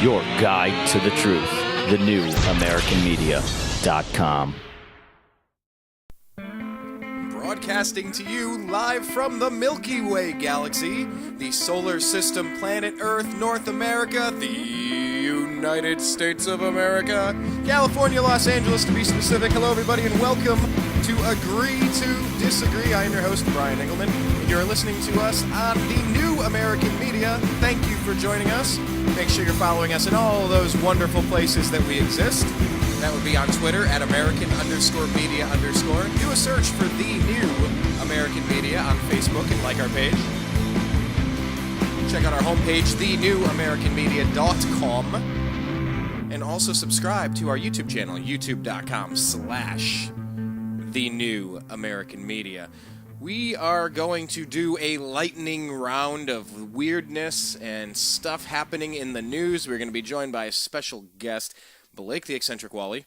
your guide to the truth. TheNewAmericanMedia.com. Broadcasting to you live from the Milky Way galaxy, the solar system, planet Earth, North America, the United States of America, California, Los Angeles to be specific. Hello everybody and welcome to Agree to Disagree. I am your host, Brian Engelman, and you're listening to us on the New American Media. Thank you for joining us. Make sure you're following us in all those wonderful places that we exist. That would be on Twitter at American_media_. Do a search for The New American Media on Facebook and like our page. Check out our homepage, thenewamericanmedia.com. And also subscribe to our YouTube channel, youtube.com/thenewamericanmedia. We are going to do a lightning round of weirdness and stuff happening in the news. We're going to be joined by a special guest, Blake the Eccentric Walley.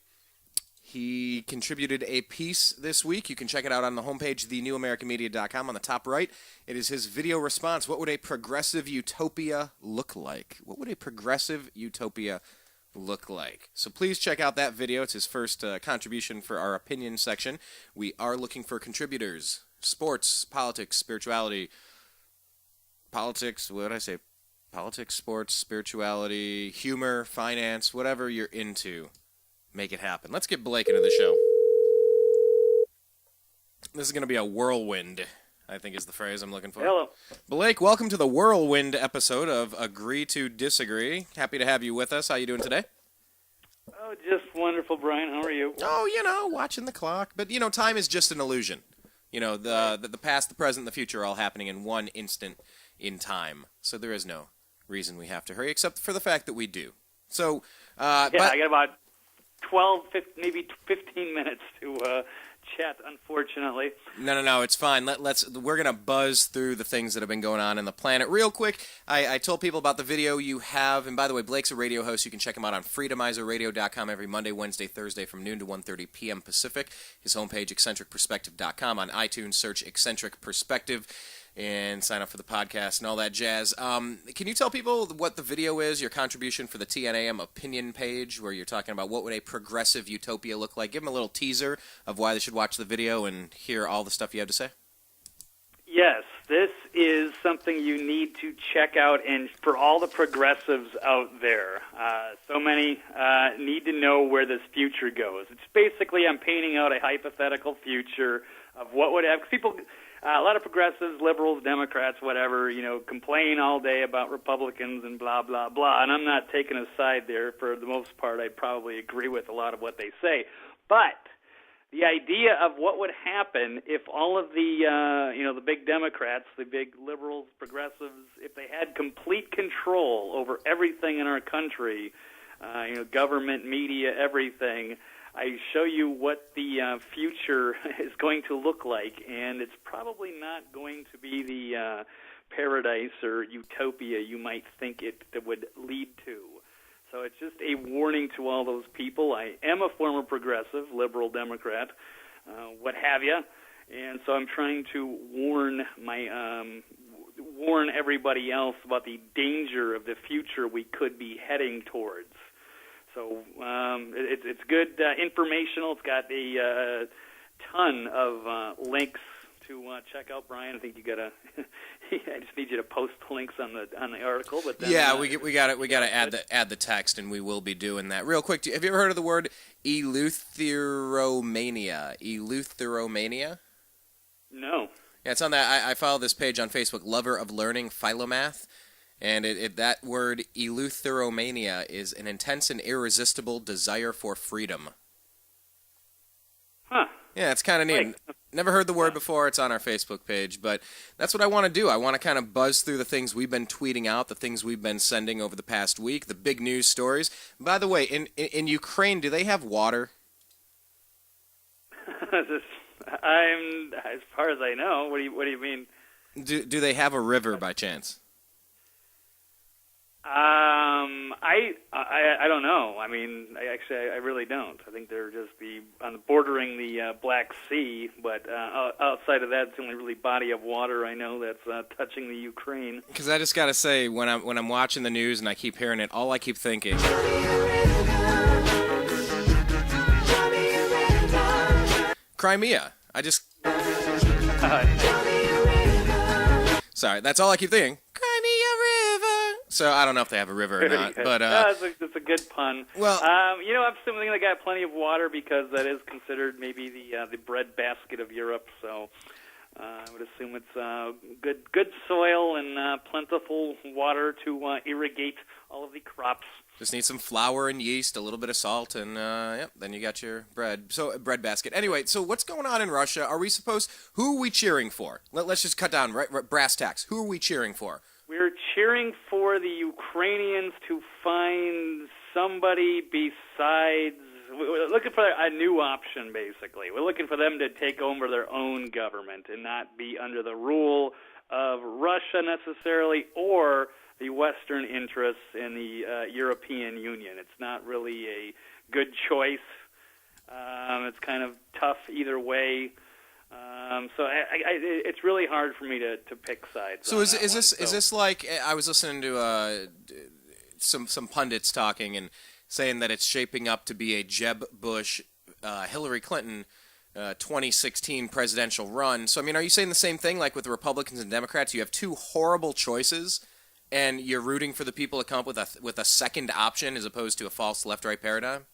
He contributed a piece this week. You can check it out on the homepage, thenewamericanmedia.com. On the top right, it is his video response. What would a progressive utopia look like? What would a progressive utopia look like? So please check out that video. It's his first contribution for our opinion section. We are looking for contributors. Sports, politics, spirituality. Politics, what did I say? Politics, sports, spirituality, humor, finance, whatever you're into, make it happen. Let's get Blake into the show. This is going to be a whirlwind, I think is the phrase I'm looking for. Hello. Blake, welcome to the whirlwind episode of Agree to Disagree. Happy to have you with us. How you doing today? Oh, just wonderful, Brian. How are you? Oh, watching the clock. But, time is just an illusion. The past, the present, the future are all happening in one instant in time. So there is no reason we have to hurry, except for the fact that we do. So, I got about 12, 15, maybe 15 minutes to chat, unfortunately. No, it's fine. We're gonna buzz through the things that have been going on in the planet real quick. I told people about the video you have, and by the way, Blake's a radio host. You can check him out on freedomizerradio.com every Monday, Wednesday, Thursday from noon to 1:30 p.m. Pacific. His homepage, eccentricperspective.com. On iTunes, search Eccentric Perspective and sign up for the podcast and all that jazz. Can you tell people what the video is, your contribution for the TNAM opinion page, where you're talking about what would a progressive utopia look like? Give them a little teaser of why they should watch the video and hear all the stuff you have to say. Yes, this is something you need to check out, and for all the progressives out there, so many need to know where this future goes. It's basically, I'm painting out a hypothetical future of what would have, 'cause people... a lot of progressives, liberals, Democrats, whatever, complain all day about Republicans and blah, blah, blah. And I'm not taking a side there. For the most part, I probably agree with a lot of what they say. But the idea of what would happen if all of the, the big Democrats, the big liberals, progressives, if they had complete control over everything in our country, government, media, everything, I show you what the future is going to look like, and it's probably not going to be the paradise or utopia you might think it would lead to. So it's just a warning to all those people. I am a former progressive, liberal, Democrat, what have you, and so I'm trying to warn everybody else about the danger of the future we could be heading towards. So it's good informational. It's got a ton of links to check out, Brian. I think you gotta. I just need you to post the links on the article. But then, we got to add the text, and we will be doing that real quick. Have you ever heard of the word eleutheromania? Eleutheromania? No. Yeah, it's on that. I follow this page on Facebook, Lover of Learning Philomath. And that word, eleutheromania, is an intense and irresistible desire for freedom. Huh. Yeah, it's kind of neat. Never heard the word before. It's on our Facebook page. But that's what I want to do. I want to kind of buzz through the things we've been tweeting out, the things we've been sending over the past week, the big news stories. By the way, in Ukraine, do they have water? As far as I know. What do you mean? Do they have a river by chance? I I don't know. I mean, I really don't. I think they're just bordering the Black Sea, but outside of that, it's the only really body of water I know that's touching the Ukraine. Because I just got to say, when I'm watching the news and I keep hearing it, all I keep thinking... Crimea. I just... Sorry, that's all I keep thinking. Crimea River. So I don't know if they have a river or not, but it's a good pun. Well, I'm assuming they got plenty of water because that is considered maybe the breadbasket of Europe. So I would assume it's good soil and plentiful water to irrigate all of the crops. Just need some flour and yeast, a little bit of salt, and then you got your bread. So bread basket. Anyway, so what's going on in Russia? Who are we cheering for? Let's just cut down right, brass tacks. Who are we cheering for? We're cheering for the Ukrainians to find somebody besides. We're looking for a new option, basically. We're looking for them to take over their own government and not be under the rule of Russia necessarily, or the Western interests in the European Union. It's not really a good choice. It's kind of tough either way. So it's really hard for me to pick sides. So is this like, I was listening to some pundits talking and saying that it's shaping up to be a Jeb Bush, Hillary Clinton 2016 presidential run. So I mean, are you saying the same thing? Like with the Republicans and Democrats, you have two horrible choices, and you're rooting for the people to come up with a second option as opposed to a false left-right paradigm?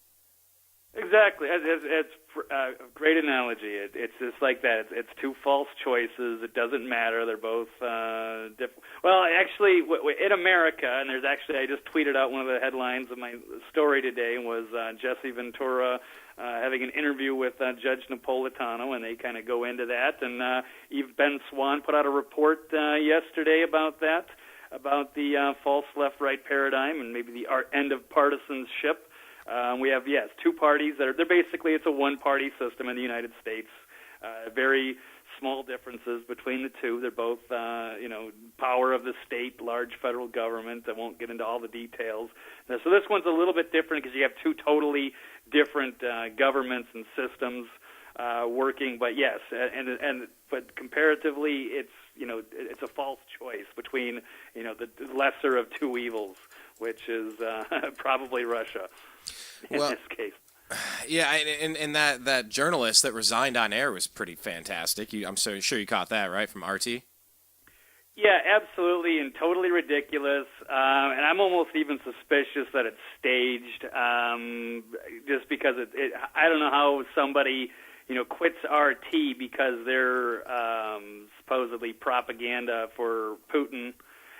Exactly. It's a great analogy. It's just like that. It's two false choices. It doesn't matter. They're both different. Well, actually, in America, and I just tweeted out one of the headlines of my story today was Jesse Ventura having an interview with Judge Napolitano, and they kind of go into that. And Ben Swan put out a report yesterday about that, about the false left-right paradigm and maybe the end of partisanship. We have, two parties they're basically, it's a one-party system in the United States. Very small differences between the two. They're both, power of the state, large federal government. I won't get into all the details. So this one's a little bit different because you have two totally different governments and systems working. But yes, but comparatively, it's a false choice between, the lesser of two evils, which is probably Russia. In this case. Yeah, and that journalist that resigned on air was pretty fantastic. I'm so sure you caught that, right, from RT? Yeah, absolutely, and totally ridiculous. And I'm almost even suspicious that it's staged, just because I don't know how somebody, quits RT because they're supposedly propaganda for Putin.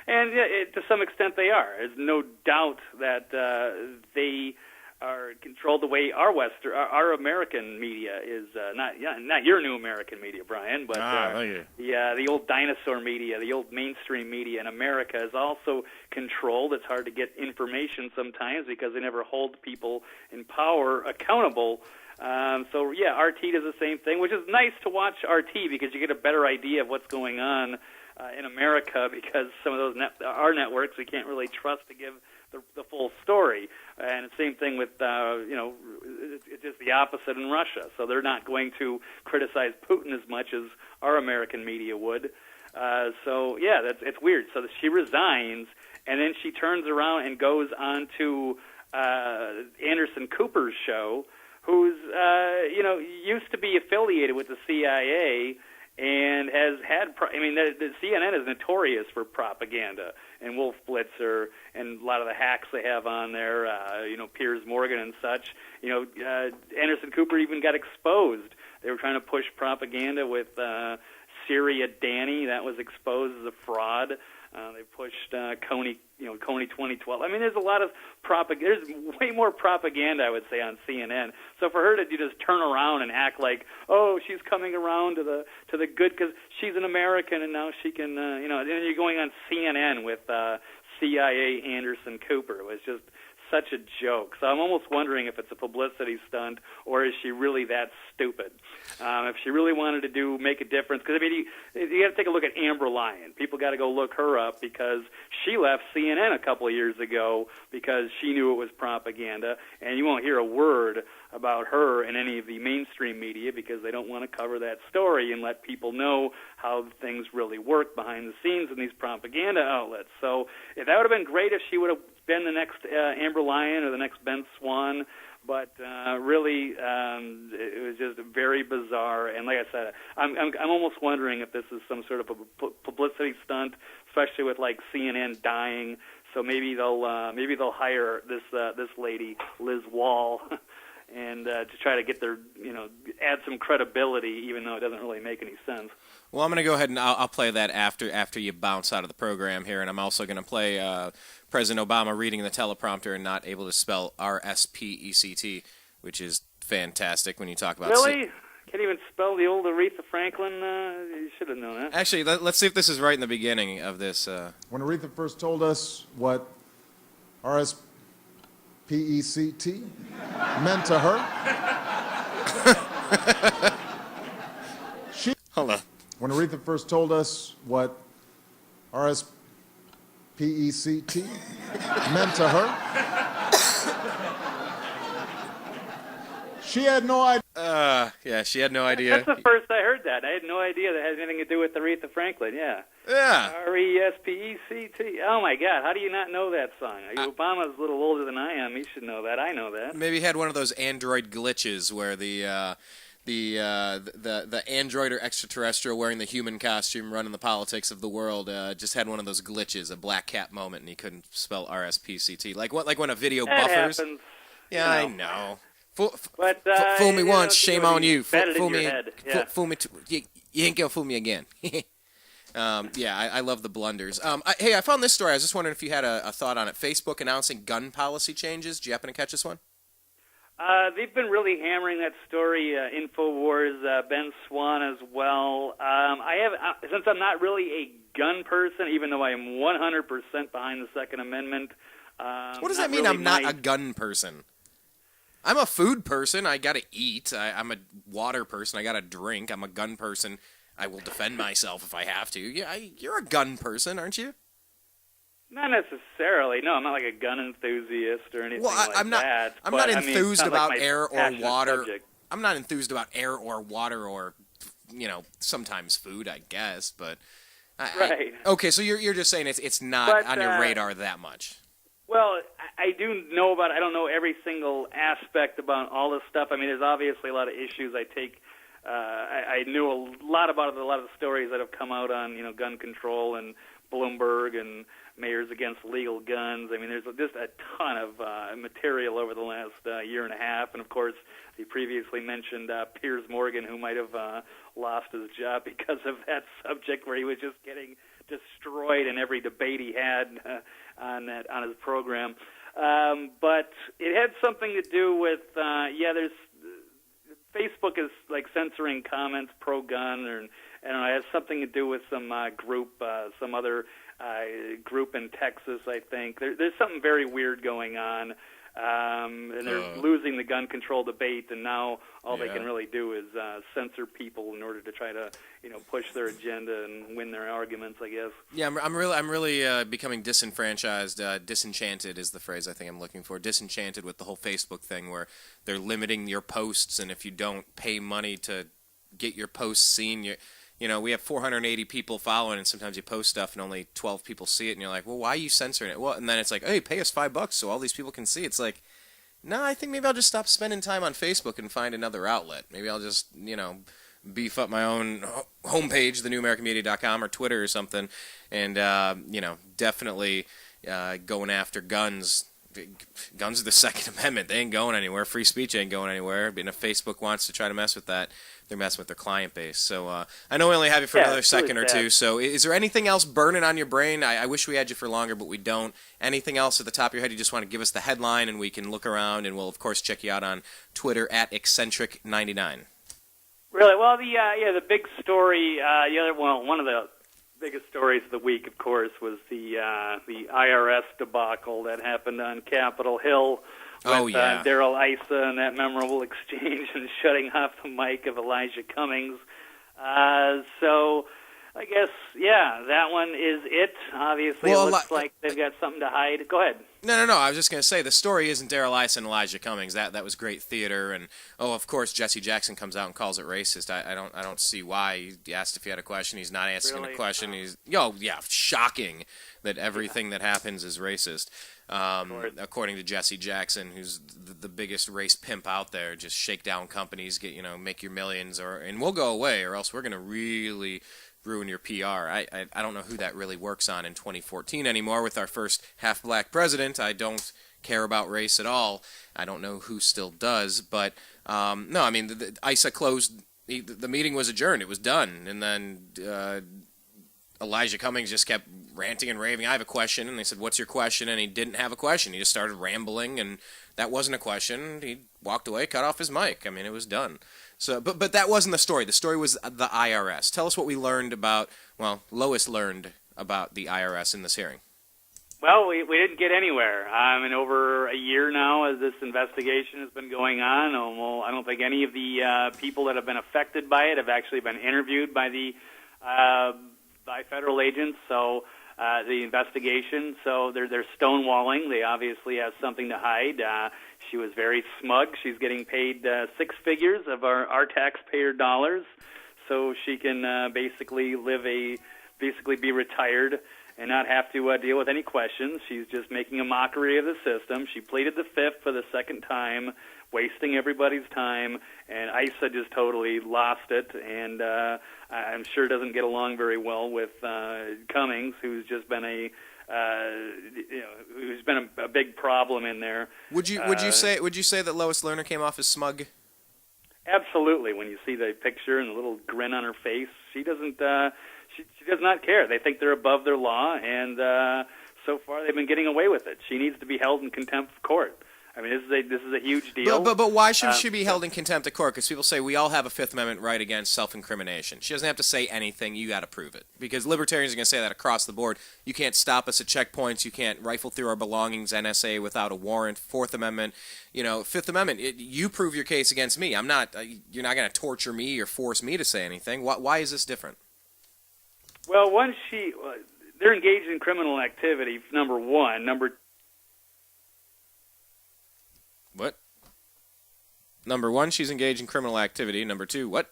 And to some extent they are. There's no doubt that they are controlled the way our American media is, not your new American media, Brian, but the old dinosaur media, the old mainstream media in America is also controlled. It's hard to get information sometimes because they never hold people in power accountable. RT does the same thing, which is nice to watch RT because you get a better idea of what's going on in America, because some of those our networks we can't really trust to give the full story. And the same thing with it's just the opposite in Russia. So they're not going to criticize Putin as much as our American media would. It's weird. So she resigns, and then she turns around and goes on to Anderson Cooper's show, who's used to be affiliated with the CIA. And has had, the CNN is notorious for propaganda, and Wolf Blitzer, and a lot of the hacks they have on there, Piers Morgan and such. Anderson Cooper even got exposed. They were trying to push propaganda with Syria Danny. That was exposed as a fraud. They pushed Coney 2012. There's a lot of propaganda. There's way more propaganda, I would say, on CNN. So for her to just turn around and act like, oh, she's coming around to the good because she's an American and now she can, and you're going on CNN with CIA Anderson Cooper. It was just such a joke. So I'm almost wondering if it's a publicity stunt or is she really that stupid? If she really wanted to make a difference, because I mean, you got to take a look at Amber Lyon. People got to go look her up because she left CNN a couple of years ago because she knew it was propaganda, and you won't hear a word about her in any of the mainstream media because they don't want to cover that story and let people know how things really work behind the scenes in these propaganda outlets. So that would have been great if she would have been the next Amber Lyon or the next Ben Swan, but really it was just very bizarre. And like I said, I'm almost wondering if this is some sort of a publicity stunt, especially with like CNN dying. So maybe they'll hire this lady Liz Wahl. And to try to get add some credibility, even though it doesn't really make any sense. Well, I'm going to go ahead and I'll play that after you bounce out of the program here, and I'm also going to play President Obama reading the teleprompter and not able to spell RSPECT, which is fantastic when you talk about... Really? Can't even spell the old Aretha Franklin? You should have known that. Actually, let's see if this is right in the beginning of this. When Aretha first told us what RSPECT meant to her, Hold on. when Aretha first told us what RSPECT meant to her, she had no idea. Yeah, she had no idea. That's the first I heard that. I had no idea that had anything to do with Aretha Franklin, yeah. Yeah. RESPECT. Oh, my God. How do you not know that song? Obama's a little older than I am. He should know that. I know that. Maybe he had one of those Android glitches where the android or extraterrestrial wearing the human costume running the politics of the world just had one of those glitches, a black cat moment, and he couldn't spell RSPCT. Like when a video that buffers. Happens, Yeah, I know. Fool me you once, shame on you. Fool me, yeah. fool me. You ain't gonna fool me again. Yeah, I love the blunders. Hey, I found this story. I was just wondering if you had a thought on it. Facebook announcing gun policy changes. Did you happen to catch this one? They've been really hammering that story. Infowars, Ben Swan as well. Since I'm not really a gun person, even though I am 100% behind the Second Amendment. What does that mean? I'm not a gun person. I'm a food person. I gotta eat. I'm a water person. I gotta drink. I'm a gun person. I will defend myself if I have to. Yeah, you're a gun person, aren't you? Not necessarily. No, I'm not like a gun enthusiast or anything I'm not, that. I'm not enthused about like air or water. Subject. I'm not enthused about air or water or, sometimes food, I guess. But right. Okay, so you're just saying it's not on your radar that much. Well, I do know about. I don't know every single aspect about all this stuff. I mean, there's obviously a lot of issues. I knew a lot about a lot of the stories that have come out on gun control and Bloomberg and Mayors Against Legal Guns. I mean, there's just a ton of material over the last year and a half. And, of course, the previously mentioned Piers Morgan, who might have lost his job because of that subject, where he was just getting destroyed in every debate he had on his program. But it had something to do with, there's Facebook is like censoring comments pro-gun, and it has something to do with some group, some other group in Texas, I think. There's something very weird going on, and they're losing the gun control debate, and now all they can really do is censor people in order to try to, push their agenda and win their arguments, I guess. Yeah, I'm really becoming disenfranchised. Disenchanted is the phrase I think I'm looking for. Disenchanted with the whole Facebook thing, where they're limiting your posts, and if you don't pay money to get your posts seen, we have 480 people following, and sometimes you post stuff and only 12 people see it, and you're like, well, why are you censoring it? Well, and then it's like, hey, pay us $5 so all these people can see. It's like, no, I think maybe I'll just stop spending time on Facebook and find another outlet. Maybe I'll just, beef up my own homepage, thenewamericanmedia.com, or Twitter or something, and, definitely going after guns. Guns are the Second Amendment. They ain't going anywhere. Free speech ain't going anywhere. And if Facebook wants to try to mess with that, they're messing with their client base. So I know we only have you for another second or two. So is there anything else burning on your brain? I wish we had you for longer, but we don't. Anything else at the top of your head? You just want to give us the headline, and we can look around, and we'll, of course, check you out on Twitter at Eccentric99. Really? Well, the big story, one of the biggest stories of the week, of course, was the IRS debacle that happened on Capitol Hill with Darrell Issa and that memorable exchange and shutting off the mic of Eljah Cummings. So I guess, that one is it. Obviously, it looks like they've got something to hide. Go ahead. No. I was just going to say the story isn't Darrell Issa and Eljah Cummings. That was great theater, and of course Jesse Jackson comes out and calls it racist. I don't see why. He asked if he had a question. He's not asking a question. He's shocking that everything that happens is racist. According to Jesse Jackson, who's the biggest race pimp out there, just shake down companies, make your millions, and we'll go away, or else we're going to really ruin your PR. I don't know who that really works on in 2014 anymore with our first half-black president. I don't care about race at all. I don't know who still does, but no, I mean, the Issa closed, the meeting was adjourned, it was done, and then Eljah Cummings just kept ranting and raving. I have a question, and they said, what's your question? And he didn't have a question. He just started rambling, and that wasn't a question. He walked away, cut off his mic. I mean, it was done. So, but that wasn't the story. The story was the IRS. Tell us what we learned about, Lois learned about the IRS in this hearing. Well, we didn't get anywhere. In over a year now as this investigation has been going on, I don't think any of the people that have been affected by it have actually been interviewed by by federal agents. So the investigation, so they're stonewalling. They obviously have something to hide. She was very smug. She's getting paid six figures of our taxpayer dollars, so she can basically be retired and not have to deal with any questions. She's just making a mockery of the system. She pleaded the fifth for the second time, wasting everybody's time, and Issa just totally lost it, and I'm sure doesn't get along very well with Cummings, who's just been who's been a big problem in there. Would you say that Lois Lerner came off as smug? Absolutely. When you see the picture and the little grin on her face, she doesn't. She does not care. They think they're above their law, and so far they've been getting away with it. She needs to be held in contempt of court. I mean, this is a huge deal. But why should she be held in contempt of court? Because people say we all have a Fifth Amendment right against self-incrimination. She doesn't have to say anything. You got to prove it. Because libertarians are going to say that across the board. You can't stop us at checkpoints. You can't rifle through our belongings, NSA, without a warrant. Fourth Amendment, Fifth Amendment. You prove your case against me. I'm not. You're not going to torture me or force me to say anything. Why is this different? Well, they're engaged in criminal activity. Number one. What? Number one, she's engaged in criminal activity. Number two, what?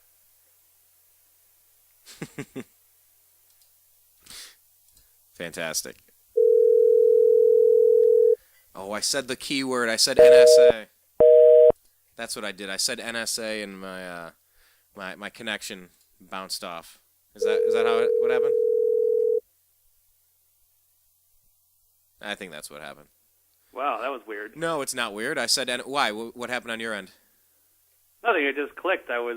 Fantastic. Oh, I said the key word. I said NSA. That's what I did. I said NSA, and my connection bounced off. Is that what happened? I think that's what happened. Wow, that was weird. No, it's not weird. I said, why? What happened on your end? Nothing. It just clicked. I was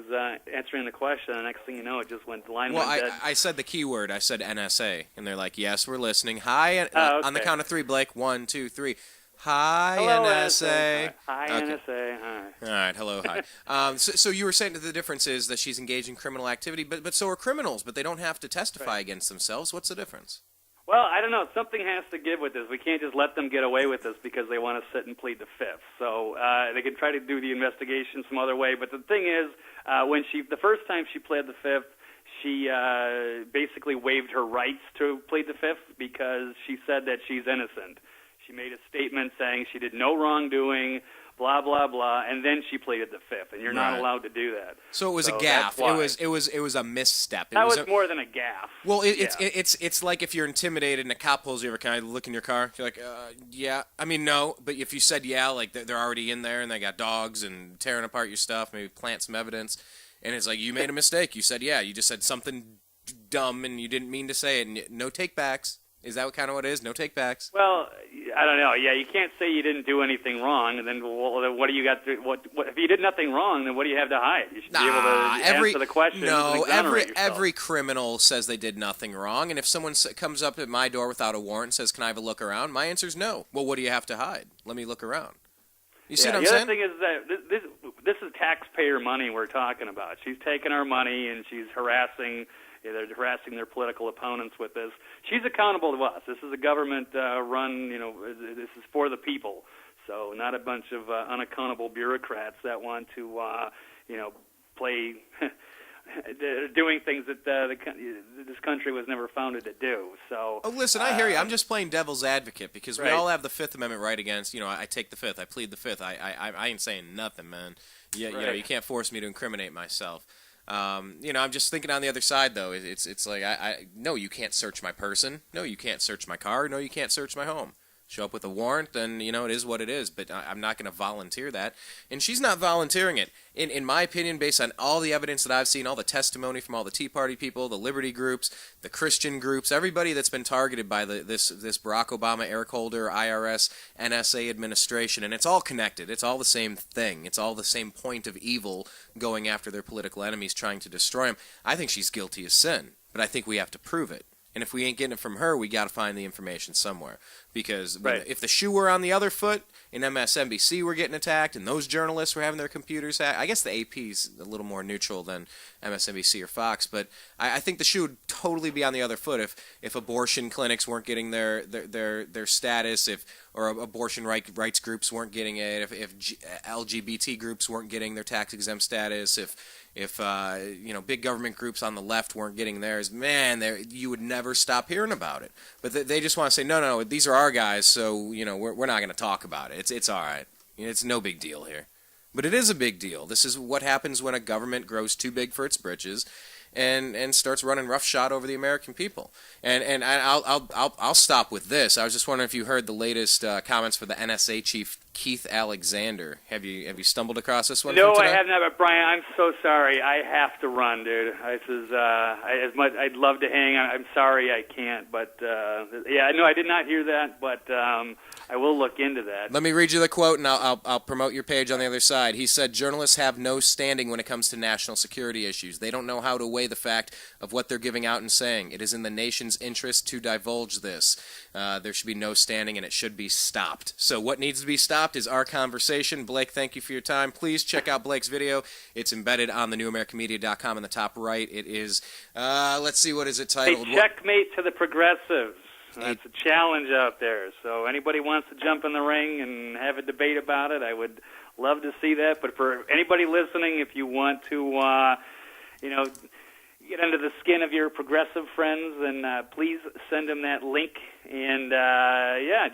answering the question, and the next thing you know, the line went dead. I said the key word. I said NSA, and they're like, yes, we're listening. Hi, okay. On the count of three, Blake. 1, 2, 3. Hi, hello, NSA. Hi, okay. NSA. Hi. All right, hello, hi. So you were saying that the difference is that she's engaged in criminal activity, but so are criminals, but they don't have to testify against themselves. What's the difference? Well, I don't know. Something has to give with this. We can't just let them get away with this because they want to sit and plead the fifth. So they can try to do the investigation some other way. But the thing is, the first time she pled the fifth, she basically waived her rights to plead the fifth because she said that she's innocent. She made a statement saying she did no wrongdoing, blah blah blah, and then she pleaded the fifth, and you're not allowed to do that. So it was a gaffe. It was a misstep. That was more than a gaffe. Well, it's like if you're intimidated and a cop pulls you over. Can I look in your car? You're like, yeah. I mean, no. But if you said yeah, like they're already in there and they got dogs and tearing apart your stuff, maybe plant some evidence, and it's like you made a mistake. You said yeah. You just said something dumb and you didn't mean to say it. And no takebacks. Is that kind of what it is? No takebacks? Well, I don't know. Yeah, you can't say you didn't do anything wrong, and then what do you got to, what if you did nothing wrong, then what do you have to hide? You should be able to answer the question. No, every criminal says they did nothing wrong, and if someone comes up at my door without a warrant and says, can I have a look around? My answer is no. Well, what do you have to hide? Let me look around. You see what I'm saying? The other thing is that this is taxpayer money we're talking about. She's taking our money, and she's harassing They're harassing their political opponents with this. She's accountable to us. This is a government run, this is for the people. So not a bunch of unaccountable bureaucrats that want to, play, doing things that this country was never founded to do. So. Oh, listen, I hear you. I'm just playing devil's advocate because we right. all have the Fifth Amendment right against. I take the Fifth. I plead the Fifth. I ain't saying nothing, man. Yeah, you can't force me to incriminate myself. I'm just thinking on the other side, though. It's like, no, you can't search my person. No, you can't search my car. No, you can't search my home. Show up with a warrant, then, it is what it is. But I'm not going to volunteer that. And she's not volunteering it. In my opinion, based on all the evidence that I've seen, all the testimony from all the Tea Party people, the Liberty groups, the Christian groups, everybody that's been targeted by this Barack Obama, Eric Holder, IRS, NSA administration, and it's all connected. It's all the same thing. It's all the same point of evil going after their political enemies, trying to destroy them. I think she's guilty of sin, but I think we have to prove it. And if we ain't getting it from her, we got to find the information somewhere. Because if the shoe were on the other foot, and MSNBC were getting attacked, and those journalists were having their computers hacked, I guess the AP's a little more neutral than MSNBC or Fox, but I think the shoe would totally be on the other foot if abortion clinics weren't getting their status, or abortion rights groups weren't getting it, if LGBT groups weren't getting their tax-exempt status, if big government groups on the left weren't getting theirs, man, you would never stop hearing about it. But they just want to say, no, these are our guys, so we're not going to talk about it. It's all right. It's no big deal here. But it is a big deal. This is what happens when a government grows too big for its britches, and starts running roughshod over the American people. And I'll stop with this. I was just wondering if you heard the latest comments for the NSA chief Keith Alexander. Have you stumbled across this one? No, I have not. But Brian, I'm so sorry. I have to run, dude. This is as much. I'd love to hang on. I'm sorry I can't. But no, I did not hear that. But I will look into that. Let me read you the quote, and I'll promote your page on the other side. He said, "Journalists have no standing when it comes to national security issues. They don't know how to weigh the fact of what they're giving out and saying. It is in the nation's interest to divulge this. There should be no standing, and it should be stopped." So what needs to be stopped is our conversation. Blake, thank you for your time. Please check out Blake's video. It's embedded on thenewamericanmedia.com in the top right. It is, let's see, what is it titled? A checkmate to the progressives. That's a challenge out there. So anybody wants to jump in the ring and have a debate about it, I would love to see that. But for anybody listening, if you want to, get under the skin of your progressive friends, then please send them that link. And,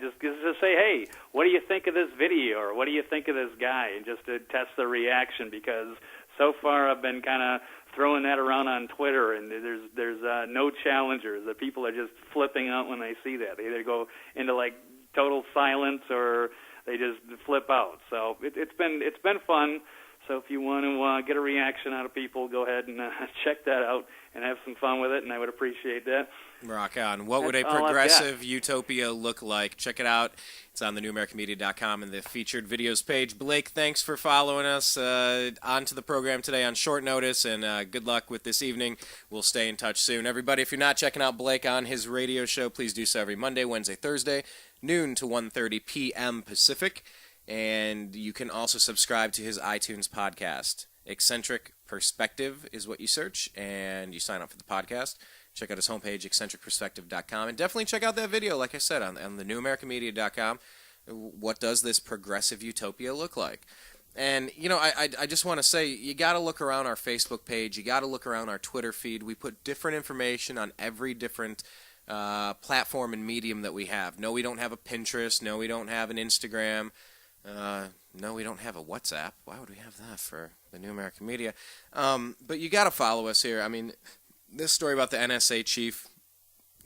just say, hey, what do you think of this video? Or what do you think of this guy? And just to test the reaction, because so far I've been kind of throwing that around on Twitter, and there's no challengers. The people are just flipping out when they see that. They either go into like total silence or they just flip out. So it's been fun. So if you want to get a reaction out of people, go ahead and check that out and have some fun with it, and I would appreciate that. Rock on. What would a progressive utopia look like? Check it out. It's on thenewamericanmedia.com in the featured videos page. Blake, thanks for following us onto the program today on short notice, and good luck with this evening. We'll stay in touch soon. Everybody, if you're not checking out Blake on his radio show, please do so every Monday, Wednesday, Thursday, noon to 1:30 p.m. Pacific. And you can also subscribe to his iTunes podcast. Eccentric Perspective is what you search, and you sign up for the podcast. Check out his homepage, eccentricperspective.com, and definitely check out that video, like I said, on thenewamericanmedia.com. What does this progressive utopia look like? And, I just want to say, you got to look around our Facebook page. You got to look around our Twitter feed. We put different information on every different platform and medium that we have. No, we don't have a Pinterest. No, we don't have an Instagram. No, we don't have a WhatsApp. Why would we have that for the New American Media? But you got to follow us here. I mean, this story about the NSA chief,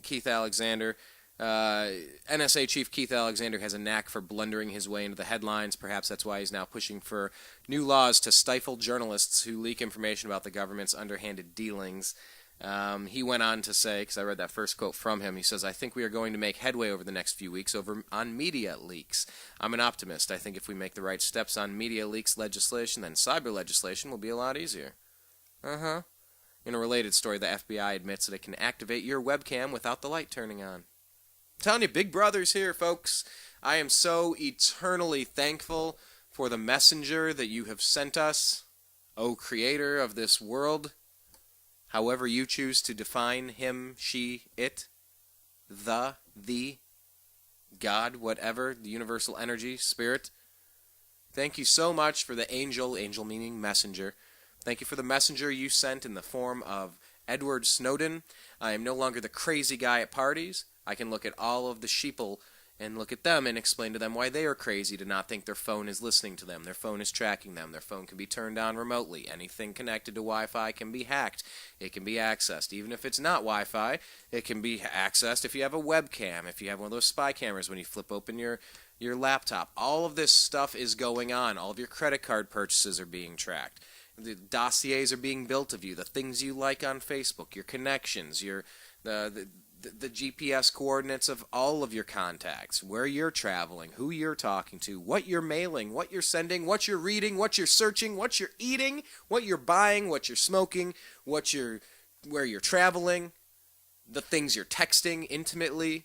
Keith Alexander. NSA chief Keith Alexander has a knack for blundering his way into the headlines. Perhaps that's why he's now pushing for new laws to stifle journalists who leak information about the government's underhanded dealings. He went on to say, because I read that first quote from him, he says, "I think we are going to make headway over the next few weeks on media leaks. I'm an optimist. I think if we make the right steps on media leaks legislation, then cyber legislation will be a lot easier." In a related story, the FBI admits that it can activate your webcam without the light turning on. I'm telling you, Big Brother's here, folks. I am so eternally thankful for the messenger that you have sent us, O Creator of this world. however you choose to define him, she, it, the, God, whatever, the universal energy, spirit. Thank you so much for the angel meaning messenger. Thank you for the messenger you sent in the form of Edward Snowden. I am no longer the crazy guy at parties. I can look at all of the sheeple and look at them and explain to them why they are crazy to not think their phone is listening to them. Their phone is tracking them. Their phone can be turned on remotely. Anything connected to Wi-Fi can be hacked. It can be accessed. Even if it's not Wi-Fi, it can be accessed if you have a webcam, if you have one of those spy cameras when you flip open your laptop. All of this stuff is going on. All of your credit card purchases are being tracked. The dossiers are being built of you, the things you like on Facebook, your connections, the GPS coordinates of all of your contacts, where you're traveling, who you're talking to, what you're mailing, what you're sending, what you're reading, what you're searching, what you're eating, what you're buying, what you're smoking, where you're traveling, the things you're texting intimately.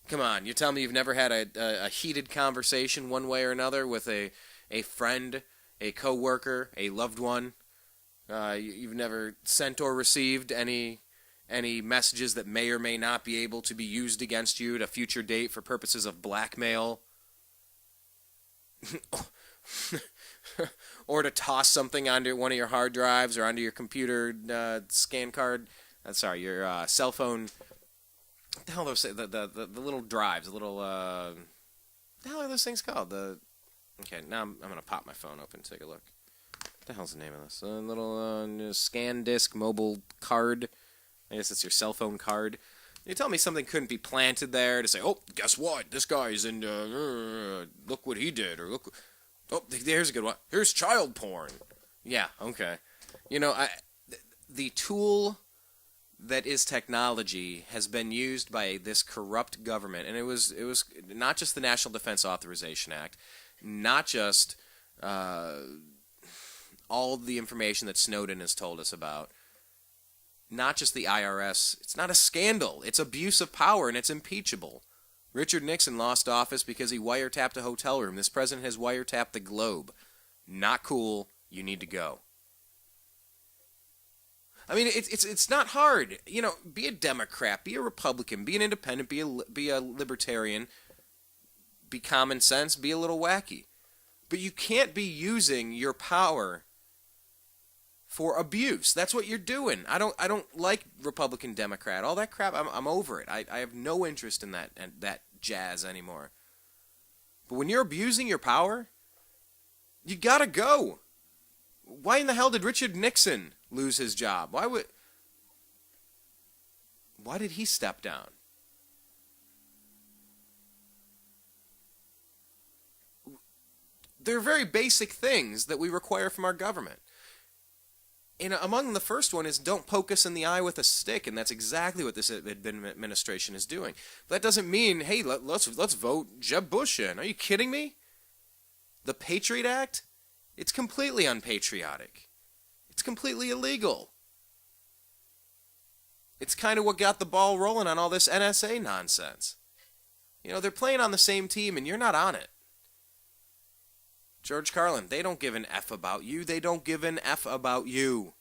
Come on, you tell me you've never had a heated conversation one way or another with a friend, a coworker, a loved one. You've never sent or received any messages that may or may not be able to be used against you at a future date for purposes of blackmail. Or to toss something onto one of your hard drives or onto your computer scan card. Your cell phone. What the hell are those? The little drives, the little. What the hell are those things called? Okay, now I'm going to pop my phone open and take a look. What the hell's the name of this? A little scan disk mobile card. I guess it's your cell phone card. You tell me something couldn't be planted there to say, oh, guess what? This guy's in, look what he did. Or look, oh, here's a good one. Here's child porn. Yeah, okay. You know, the tool that is technology has bn used by this corrupt government. And it was not just the National Defense Authorization Act, not just all the information that Snowden has told us about, not just the IRS. It's not a scandal. It's abuse of power, and it's impeachable. Richard Nixon lost office because he wiretapped a hotel room. This president has wiretapped the globe. Not cool. You need to go. I mean, it's not hard. You know, be a Democrat, be a Republican, be an independent, be a libertarian, be common sense, be a little wacky. But you can't be using your power for abuse. That's what you're doing. I don't like Republican, Democrat, all that crap. I'm over it. I have no interest in that jazz anymore. But when you're abusing your power, you gotta go. Why in the hell did Richard Nixon lose his job? Why did he step down? There are very basic things that we require from our government. And among the first one is don't poke us in the eye with a stick, and that's exactly what this administration is doing. That doesn't mean, hey, let's vote Jeb Bush in. Are you kidding me? The Patriot Act? It's completely unpatriotic. It's completely illegal. It's kind of what got the ball rolling on all this NSA nonsense. You know, they're playing on the same team, and you're not on it. George Carlin, they don't give an F about you. They don't give an F about you.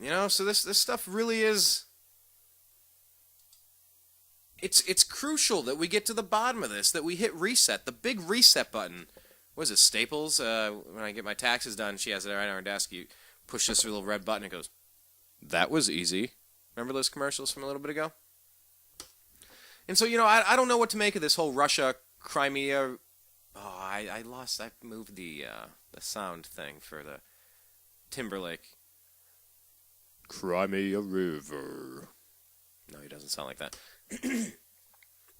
You know, so this stuff really is... It's crucial that we get to the bottom of this, that we hit reset, the big reset button. What is it, Staples? When I get my taxes done, she has it right on her desk. You push this little red button, it goes, that was easy. Remember those commercials from a little bit ago? And so, you know, I don't know what to make of this whole Russia, Crimea... Oh, I moved the sound thing for the Timberlake. Crimea River. No, he doesn't sound like that.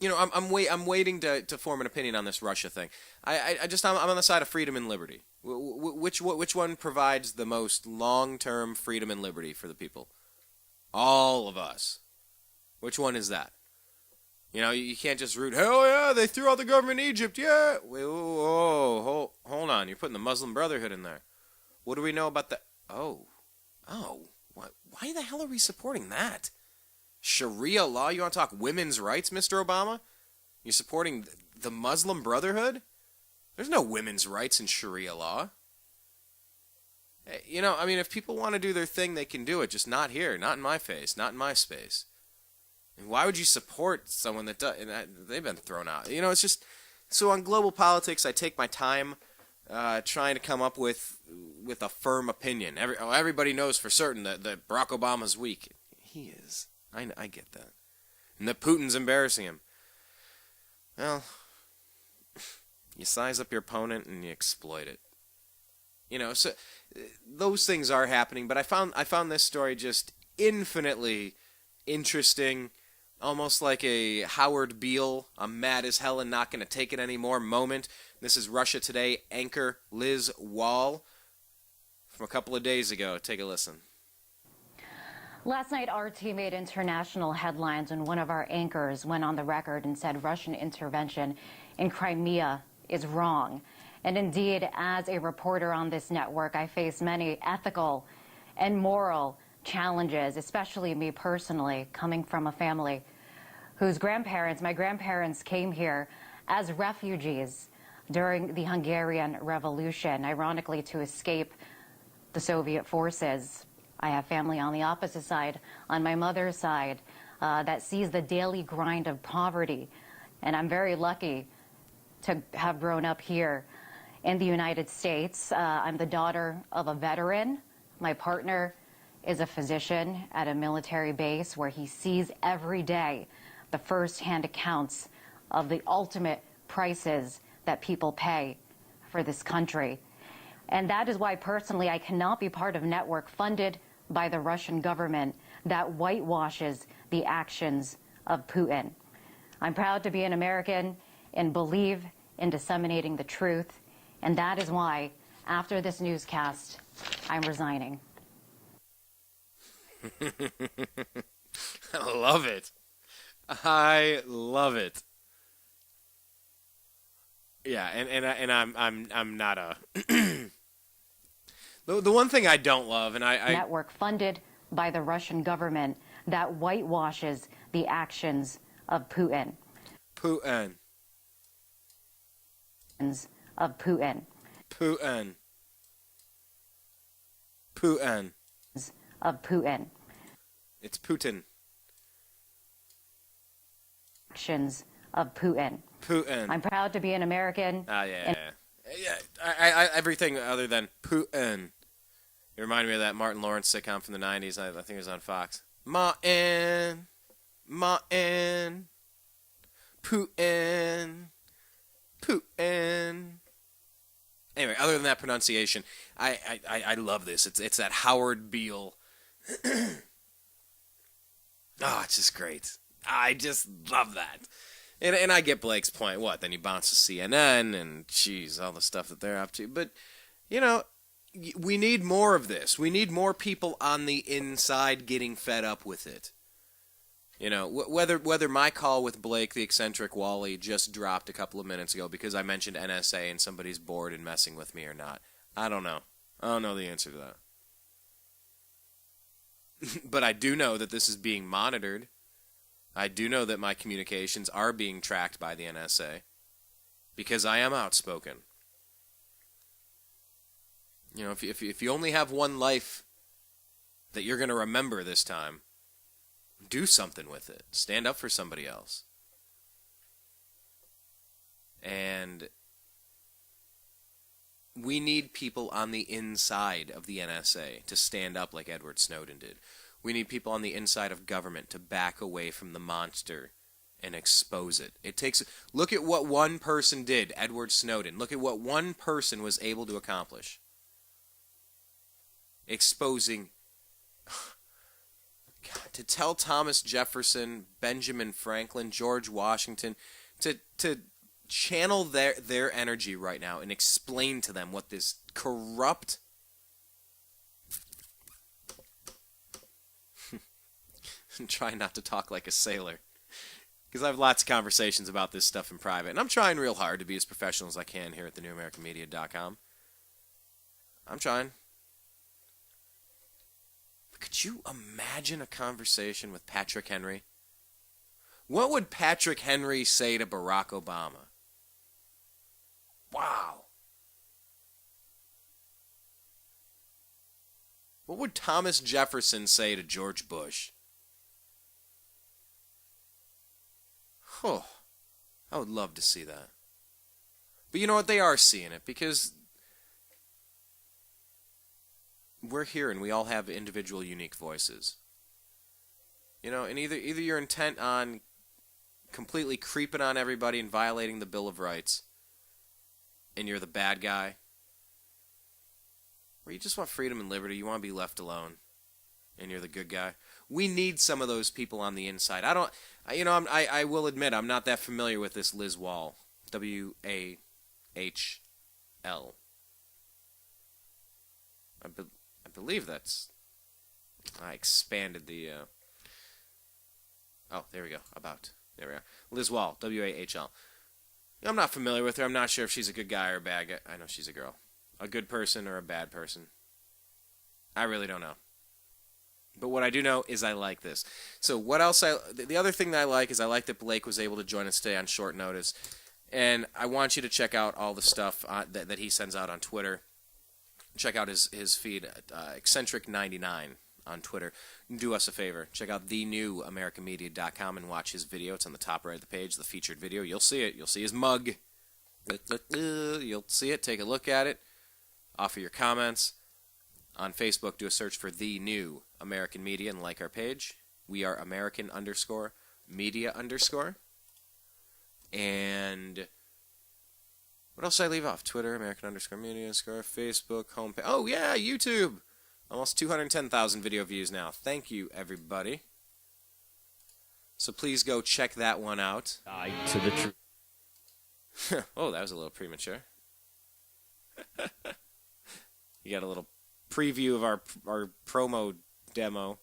You know, I'm waiting to form an opinion on this Russia thing. I'm on the side of freedom and liberty. Which one provides the most long-term freedom and liberty for the people? All of us. Which one is that? You know, you can't just root, hell yeah, they threw out the government in Egypt, yeah. Wait, hold on, you're putting the Muslim Brotherhood in there. What do we know about that? Oh, what? Why the hell are we supporting that? Sharia law? You want to talk women's rights, Mr. Obama? You're supporting the Muslim Brotherhood? There's no women's rights in Sharia law. You know, I mean, if people want to do their thing, they can do it. Just not here, not in my face, not in my space. And why would you support someone that does? They've been thrown out. You know, it's just so on global politics. I take my time trying to come up with a firm opinion. Everybody knows for certain that Barack Obama's weak. He is. I get that, and that Putin's embarrassing him. Well, you size up your opponent and you exploit it. You know, so those things are happening, but I found this story just infinitely interesting, almost like a Howard Beale, I'm mad as hell and not going to take it anymore moment. This is Russia Today anchor Liz Wahl from a couple of days ago. Take a listen. Last night, RT made international headlines when one of our anchors went on the record and said Russian intervention in Crimea is wrong. And indeed, as a reporter on this network, I face many ethical and moral challenges, especially me personally, coming from a family whose my grandparents came here as refugees during the Hungarian Revolution, ironically to escape the Soviet forces. I have family on the opposite side, on my mother's side, that sees the daily grind of poverty. And I'm very lucky to have grown up here in the United States. I'm the daughter of a veteran. My partner is a physician at a military base where he sees every day the first-hand accounts of the ultimate prices that people pay for this country. And that is why personally I cannot be part of a network funded by the Russian government that whitewashes the actions of Putin. I'm proud to be an American and believe in disseminating the truth. And that is why, after this newscast, I'm resigning. I love it. I love it. Yeah, and I'm not a. The one thing I don't love, and I network funded by the Russian government that whitewashes the actions of Putin. Putin. Of Putin. Putin. Putin. Of Putin. It's Putin. Actions of Putin. Putin. I'm proud to be an American. Yeah. I everything other than Putin. It reminded me of that Martin Lawrence sitcom from the 90s. I think it was on Fox. Martin. Putin. Anyway, other than that pronunciation, I love this. It's that Howard Beale. It's just great. I just love that. And I get Blake's point. What? Then he bounces CNN and, geez, all the stuff that they're up to. But, you know, we need more of this. We need more people on the inside getting fed up with it. You know, whether my call with Blake, the eccentric Walley, just dropped a couple of minutes ago because I mentioned NSA and somebody's bored and messing with me or not, I don't know. I don't know the answer to that. But I do know that this is being monitored. I do know that my communications are being tracked by the NSA because I am outspoken. You know, if you only have one life that you're going to remember this time, do something with it. Stand up for somebody else. And we need people on the inside of the NSA to stand up like Edward Snowden did. We need people on the inside of government to back away from the monster and expose it. Look at what one person did, Edward Snowden. Look at what one person was able to accomplish. Exposing... God, to tell Thomas Jefferson, Benjamin Franklin, George Washington, to channel their energy right now and explain to them what this corrupt... and try not to talk like a sailor. Because I have lots of conversations about this stuff in private. And I'm trying real hard to be as professional as I can here at thenewamericanmedia.com. I'm trying. But could you imagine a conversation with Patrick Henry? What would Patrick Henry say to Barack Obama? Wow. What would Thomas Jefferson say to George Bush? Oh, I would love to see that. But you know what? They are seeing it because we're here and we all have individual, unique voices. You know, and either you're intent on completely creeping on everybody and violating the Bill of Rights, and you're the bad guy, or you just want freedom and liberty, you want to be left alone, and you're the good guy. We need some of those people on the inside. I will admit, I'm not that familiar with this Liz Wahl. Wahl. I believe that's... I expanded the... Oh, there we go. There we are. Liz Wahl. Wahl. I'm not familiar with her. I'm not sure if she's a good guy or a bad guy. I know she's a girl. A good person or a bad person. I really don't know. But what I do know is I like this. So what else? The other thing that I like is I like that Blake was able to join us today on short notice. And I want you to check out all the stuff that he sends out on Twitter. Check out his feed, Eccentric99 on Twitter. Do us a favor. Check out thenewamericanmedia.com and watch his video. It's on the top right of the page, the featured video. You'll see it. You'll see his mug. You'll see it. Take a look at it. Offer your comments. On Facebook, do a search for The New American Media and like our page. We are American_media_. And what else did I leave off? Twitter, American_media_, Facebook, homepage. Oh, yeah, YouTube. Almost 210,000 video views now. Thank you, everybody. So please go check that one out. Guide to the truth. Oh, that was a little premature. You got a little preview of our promo demo,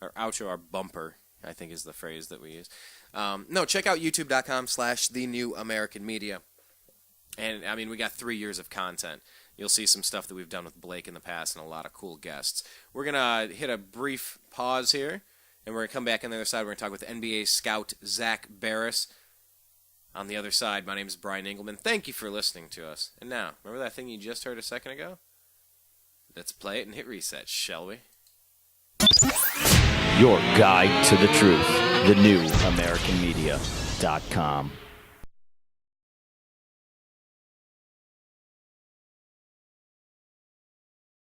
our outro, our bumper, I think is the phrase that we use. No, check out youtube.com/thenewamericanmedia. And, I mean, we got 3 years of content. You'll see some stuff that we've done with Blake in the past and a lot of cool guests. We're going to hit a brief pause here, and we're going to come back on the other side. We're going to talk with NBA scout Zach Barris. On the other side, my name is Brian Engelman. Thank you for listening to us. And now, remember that thing you just heard a second ago? Let's play it and hit reset, shall we? Your guide to the truth. TheNewAmericanMedia.com.